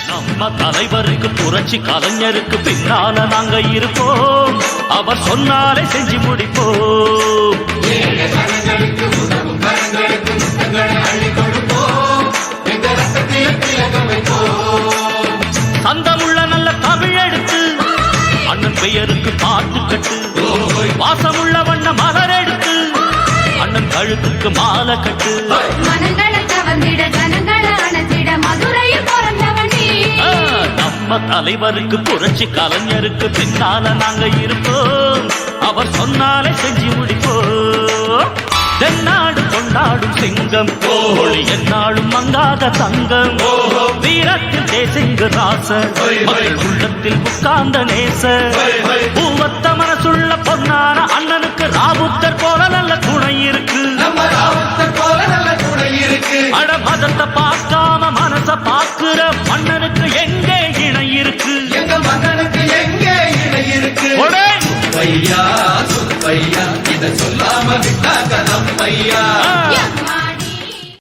நம்ம தலைவருக்கு புரட்சி கலைஞருக்கு பின்னால நாங்க இருப்போம், அவர் சொன்னாலே செஞ்சு முடிப்போம். சந்தமுள்ள நல்ல தமிழ் எடுத்து அண்ணன் பெயருக்கு பாட்டு கட்டு, வாசமுள்ள வண்ண மலர் எடுத்து அண்ணன் கழுத்துக்கு மாலை கட்டு. நம்ம தலைவருக்கு புரட்சி கலைஞருக்கு பின்னால நாங்க இருப்போம், அவர் சொன்னாலே செஞ்சு முடிப்போம். தென்னாடு கொண்டாடும் சிங்கம் ஒளி என்னாலும் மங்காத தங்கம், வீரத்தில் தேசிங்க ராச மக்கள் உள்ளத்தில் உட்கார்ந்த நேச, பூவத்த மனசுள்ள பொன்னான அண்ணனுக்கு ராவுத்தர் போல நல்ல துணை இருக்கு. அட மதத்தை பார்க்காம மனச பார்க்கிற மன்னனுக்கு எங்கே இணை இருக்கு? சுப்பையா சுப்பையா இத சொல்லாம விட்டாங்க நம்மையா.